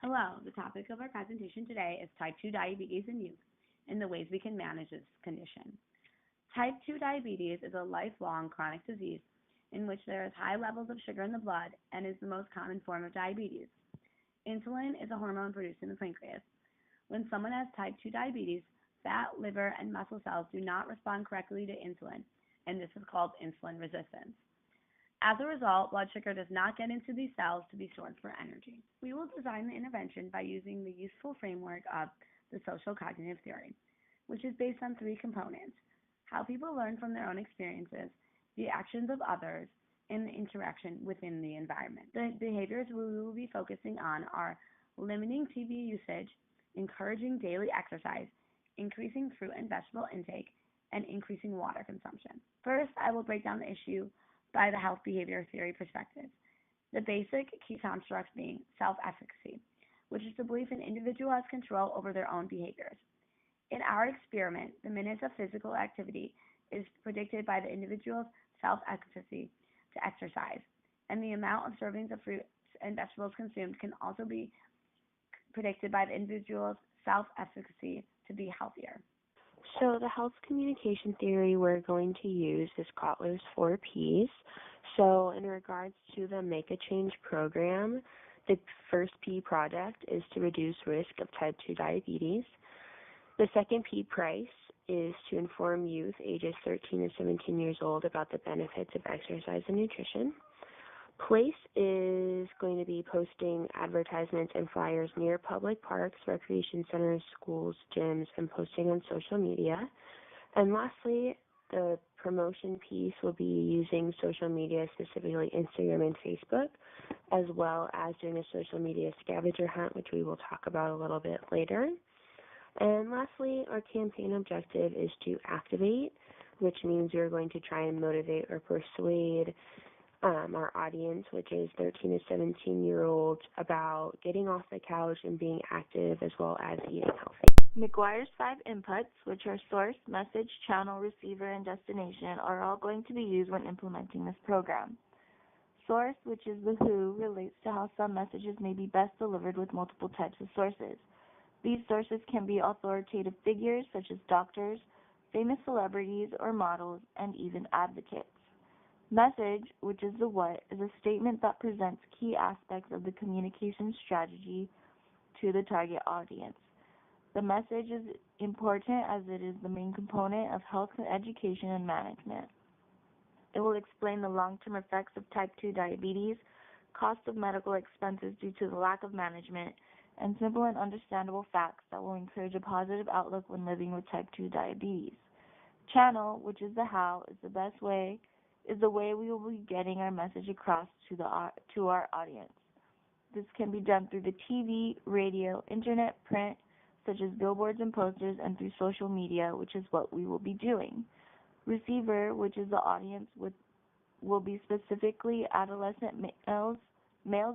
Hello, the topic of our presentation today is type 2 diabetes in youth and the ways we can manage this condition. Type 2 diabetes is a lifelong chronic disease in which there is high levels of sugar in the blood and is the most common form of diabetes. Insulin is a hormone produced in the pancreas. When someone has type 2 diabetes, fat, liver, and muscle cells do not respond correctly to insulin, and this is called insulin resistance. As a result, blood sugar does not get into these cells to be stored for energy. We will design the intervention by using the useful framework of the social cognitive theory, which is based on three components: how people learn from their own experiences, the actions of others, and the interaction within the environment. The behaviors we will be focusing on are limiting TV usage, encouraging daily exercise, increasing fruit and vegetable intake, and increasing water consumption. First, I will break down the issue by the health behavior theory perspective. The basic key constructs being self-efficacy, which is the belief an individual has control over their own behaviors. In our experiment, the minutes of physical activity is predicted by the individual's self-efficacy to exercise, and the amount of servings of fruits and vegetables consumed can also be predicted by the individual's self-efficacy to be healthier. So the health communication theory we're going to use is Kotler's 4 Ps. So in regards to the Make a Change program, the first P project is to reduce risk of type 2 diabetes. The second P price is to inform youth ages 13 to 17 years old about the benefits of exercise and nutrition. Place is going to be posting advertisements and flyers near public parks, recreation centers, schools, gyms, and posting on social media. And lastly, the promotion piece will be using social media, specifically Instagram and Facebook, as well as doing a social media scavenger hunt, which we will talk about a little bit later. And lastly, our campaign objective is to activate, which means we're going to try and motivate or persuade our audience, which is 13 to 17-year-olds, about getting off the couch and being active, as well as eating healthy. McGuire's 5 inputs, which are source, message, channel, receiver, and destination, are all going to be used when implementing this program. Source, which is the who, relates to how some messages may be best delivered with multiple types of sources. These sources can be authoritative figures such as doctors, famous celebrities or models, and even advocates. Message, which is the what, is a statement that presents key aspects of the communication strategy to the target audience. The message is important as it is the main component of health education and management. It will explain the long-term effects of type 2 diabetes, cost of medical expenses due to the lack of management, and simple and understandable facts that will encourage a positive outlook when living with type 2 diabetes. Channel, which is the how, is the way we will be getting our message across to our audience. This can be done through the TV, radio, internet, print, such as billboards and posters, and through social media, which is what we will be doing. Receiver, which is the audience, will be specifically adolescent males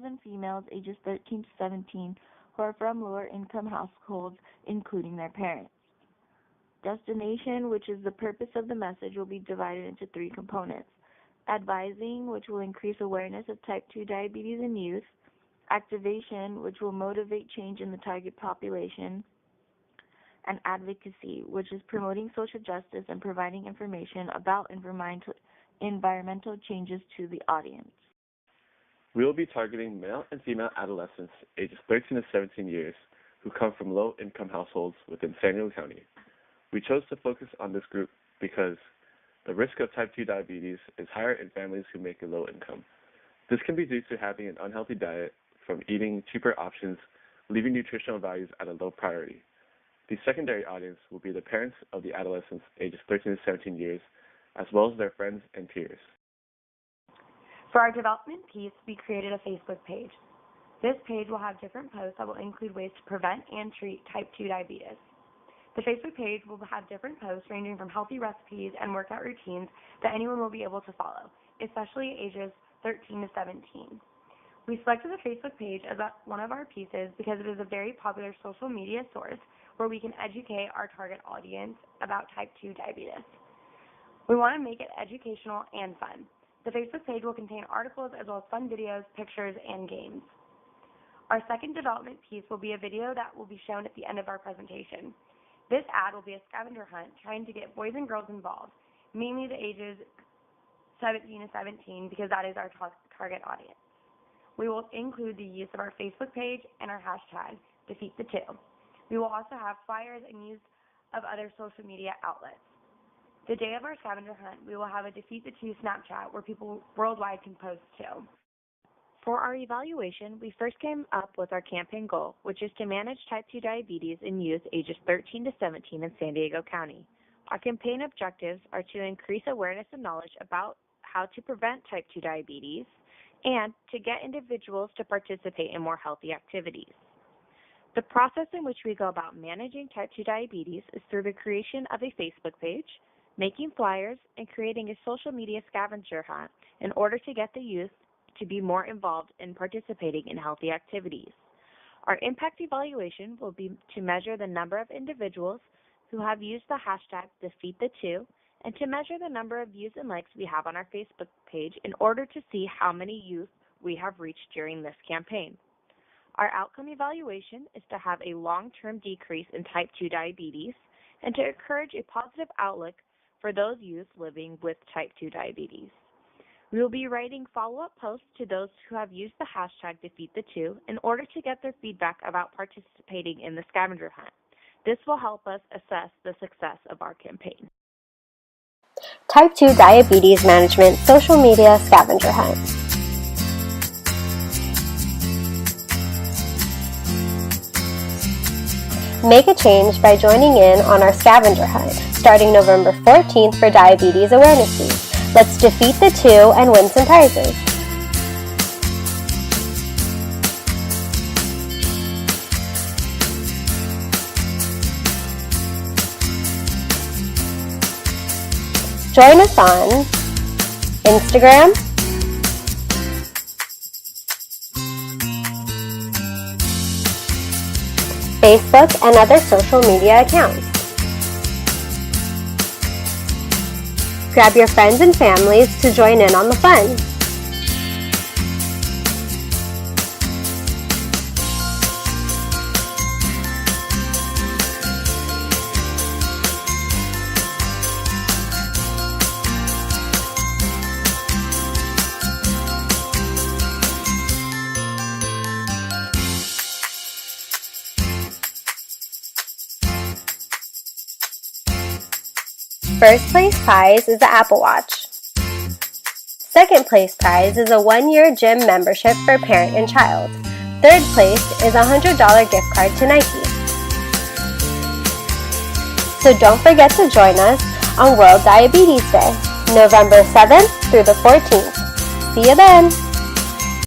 and females ages 13 to 17 who are from lower income households, including their parents. Destination, which is the purpose of the message, will be divided into 3 components: advising, which will increase awareness of type 2 diabetes in youth; activation, which will motivate change in the target population; and advocacy, which is promoting social justice and providing information about environmental changes to the audience. We will be targeting male and female adolescents ages 13 to 17 years who come from low-income households within San Diego County. We chose to focus on this group because the risk of type 2 diabetes is higher in families who make a low income. This can be due to having an unhealthy diet, from eating cheaper options, leaving nutritional values at a low priority. The secondary audience will be the parents of the adolescents ages 13 to 17 years, as well as their friends and peers. For our development piece, we created a Facebook page. This page will have different posts that will include ways to prevent and treat type 2 diabetes. The Facebook page will have different posts ranging from healthy recipes and workout routines that anyone will be able to follow, especially ages 13 to 17. We selected the Facebook page as one of our pieces because it is a very popular social media source where we can educate our target audience about type 2 diabetes. We want to make it educational and fun. The Facebook page will contain articles as well as fun videos, pictures, and games. Our second development piece will be a video that will be shown at the end of our presentation. This ad will be a scavenger hunt trying to get boys and girls involved, mainly the ages 17 to 17 because that is our target audience. We will include the use of our Facebook page and our hashtag, #DefeatThe2. We will also have flyers and use of other social media outlets. The day of our scavenger hunt, we will have a Defeat the 2 Snapchat where people worldwide can post too. For our evaluation, we first came up with our campaign goal, which is to manage type 2 diabetes in youth ages 13 to 17 in San Diego County. Our campaign objectives are to increase awareness and knowledge about how to prevent type 2 diabetes and to get individuals to participate in more healthy activities. The process in which we go about managing type 2 diabetes is through the creation of a Facebook page, making flyers, and creating a social media scavenger hunt in order to get the youth to be more involved in participating in healthy activities. Our impact evaluation will be to measure the number of individuals who have used the hashtag #DefeatThe2 and to measure the number of views and likes we have on our Facebook page in order to see how many youth we have reached during this campaign. Our outcome evaluation is to have a long-term decrease in type 2 diabetes and to encourage a positive outlook for those youth living with type 2 diabetes. We will be writing follow-up posts to those who have used the hashtag #DefeatThe2 in order to get their feedback about participating in the scavenger hunt. This will help us assess the success of our campaign. Type 2 Diabetes Management Social Media Scavenger Hunt. Make a change by joining in on our scavenger hunt, starting November 14th for Diabetes Awareness Week. Let's defeat the 2 and win some prizes. Join us on Instagram, Facebook, and other social media accounts. Grab your friends and families to join in on the fun. First place prize is the Apple Watch. Second place prize is a 1-year gym membership for parent and child. Third place is a $100 gift card to Nike. So don't forget to join us on World Diabetes Day, November 7th through the 14th. See you then!